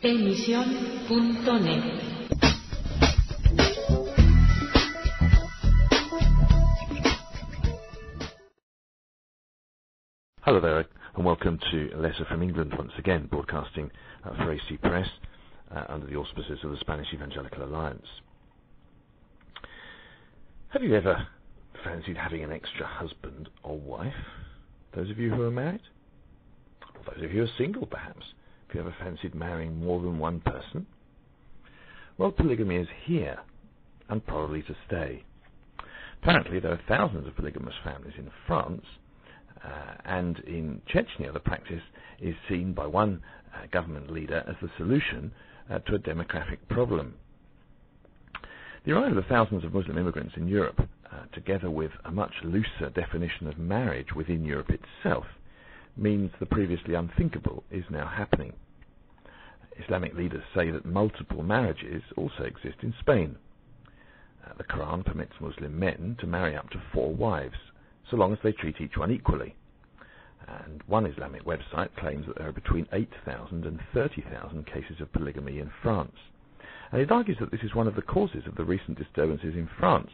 Emisión.net. Hello there, and welcome to A Letter from England, once again broadcasting for AC Press under the auspices of the Spanish Evangelical Alliance. Have you ever fancied having an extra husband or wife? Those of you who are married? Or those of you who are single, perhaps? Have you ever fancied marrying more than one person? Well, polygamy is here, and probably to stay. Apparently, there are thousands of polygamous families in France, and in Chechnya, the practice is seen by one government leader as the solution to a demographic problem. The arrival of thousands of Muslim immigrants in Europe, together with a much looser definition of marriage within Europe itself, means the previously unthinkable is now happening. Islamic leaders say that multiple marriages also exist in Spain. The Quran permits Muslim men to marry up to 4 wives, so long as they treat each one equally. And one Islamic website claims that there are between 8,000 and 30,000 cases of polygamy in France. And it argues that this is one of the causes of the recent disturbances in France,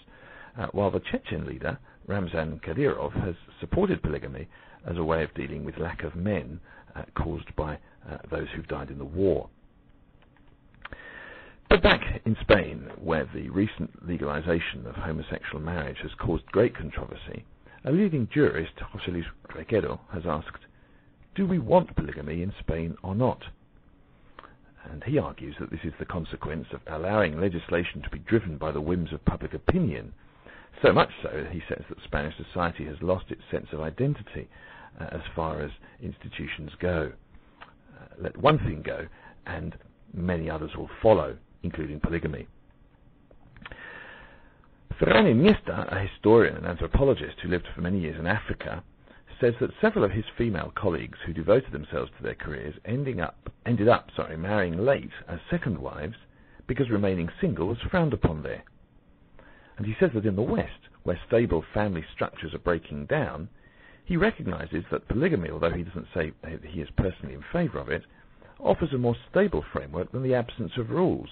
while the Chechen leader, Ramzan Kadyrov, has supported polygamy as a way of dealing with lack of men caused by those who've died in the war. But back in Spain, where the recent legalization of homosexual marriage has caused great controversy, a leading jurist, José Luis Requero, has asked, do we want polygamy in Spain or not? And he argues that this is the consequence of allowing legislation to be driven by the whims of public opinion. So much so, he says, that Spanish society has lost its sense of identity as far as institutions go. Let one thing go, and many others will follow, including polygamy. Ferran Iniesta, a historian and anthropologist who lived for many years in Africa, says that several of his female colleagues who devoted themselves to their careers ended up marrying late as second wives because remaining single was frowned upon there. And he says that in the West, where stable family structures are breaking down, he recognizes that polygamy, although he doesn't say he is personally in favor of it, offers a more stable framework than the absence of rules,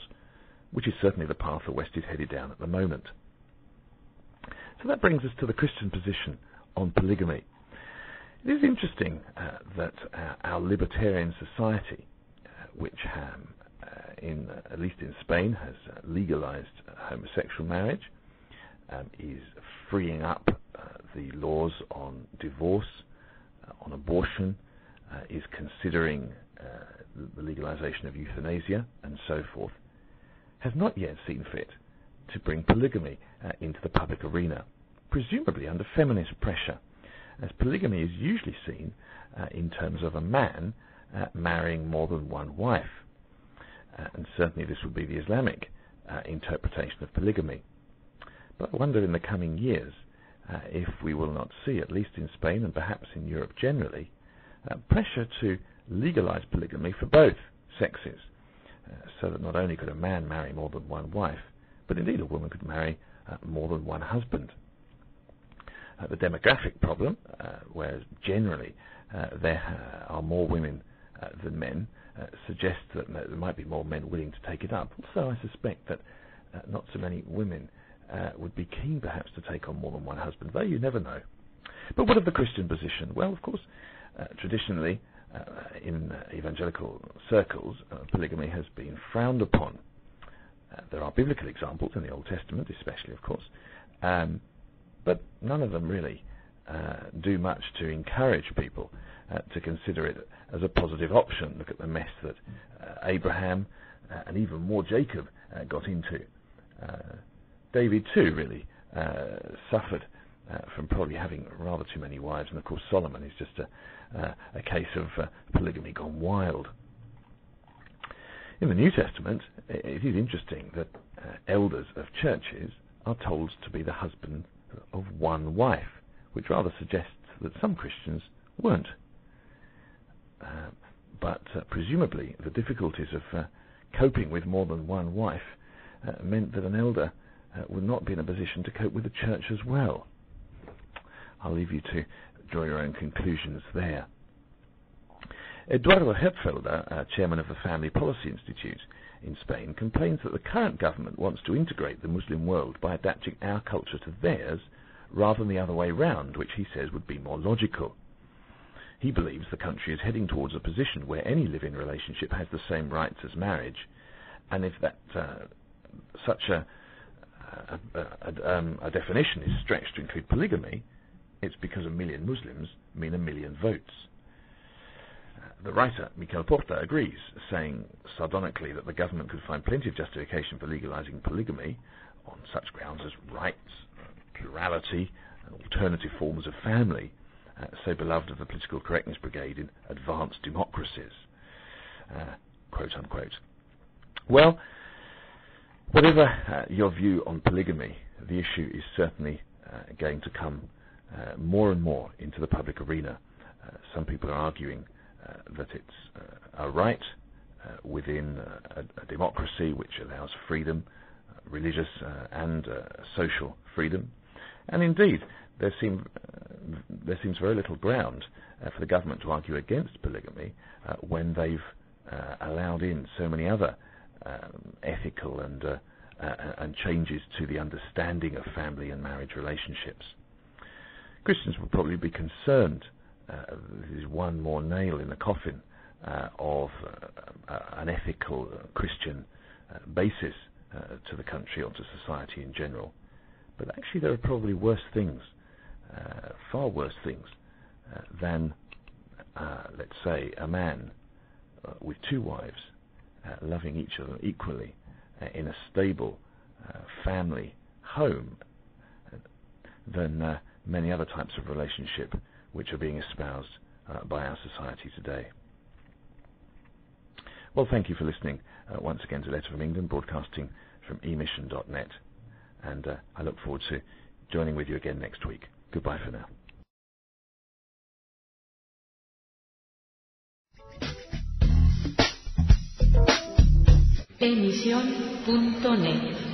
which is certainly the path the West is headed down at the moment. So that brings us to the Christian position on polygamy. It is interesting that our libertarian society, which at least in Spain, has legalized homosexual marriage, is freeing up the laws on divorce, on abortion, is considering the legalization of euthanasia, and so forth, has not yet seen fit to bring polygamy into the public arena, presumably under feminist pressure, as polygamy is usually seen in terms of a man marrying more than one wife. And certainly this would be the Islamic interpretation of polygamy. But I wonder in the coming years if we will not see, at least in Spain and perhaps in Europe generally, pressure to legalize polygamy for both sexes, so that not only could a man marry more than one wife, but indeed a woman could marry more than one husband. The demographic problem, whereas generally there are more women than men, suggests that there might be more men willing to take it up. Also, I suspect that not so many women would be keen perhaps to take on more than one husband, though you never know. But what of the Christian position? Well, of course, traditionally in evangelical circles, polygamy has been frowned upon. There are biblical examples in the Old Testament, especially, of course, but none of them really do much to encourage people to consider it as a positive option. Look at the mess that Abraham and even more Jacob got into. David too really suffered from probably having rather too many wives, and of course Solomon is just a case of polygamy gone wild. In the New Testament, it is interesting that elders of churches are told to be the husband of one wife, which rather suggests that some Christians weren't. But presumably the difficulties of coping with more than one wife meant that an elder would not be in a position to cope with the church as well. I'll leave you to draw your own conclusions there. Eduardo Hertfelder, chairman of the Family Policy Institute in Spain, complains that the current government wants to integrate the Muslim world by adapting our culture to theirs rather than the other way round, which he says would be more logical. He believes the country is heading towards a position where any live-in relationship has the same rights as marriage, and if that such a definition is stretched to include polygamy, it's because 1 million Muslims mean 1 million votes. The writer, Miquel Porta, agrees, saying sardonically that the government could find plenty of justification for legalizing polygamy on such grounds as rights, plurality, and alternative forms of family, so beloved of the political correctness brigade in advanced democracies, quote unquote. Well, whatever your view on polygamy, the issue is certainly going to come more and more into the public arena. Some people are arguing that it's a right within a democracy which allows freedom, religious and social freedom. And indeed, there seems very little ground for the government to argue against polygamy when they've allowed in so many other ethical and changes to the understanding of family and marriage relationships. Christians would probably be concerned this is one more nail in the coffin of an ethical Christian basis to the country or to society in general. But actually there are probably worse things, far worse things, than, let's say, a man with 2 wives loving each other equally in a stable family home than many other types of relationship which are being espoused by our society today. Well, thank you for listening once again to Letter from England, broadcasting from emission.net, and I look forward to joining with you again next week. Goodbye for now. Emission.net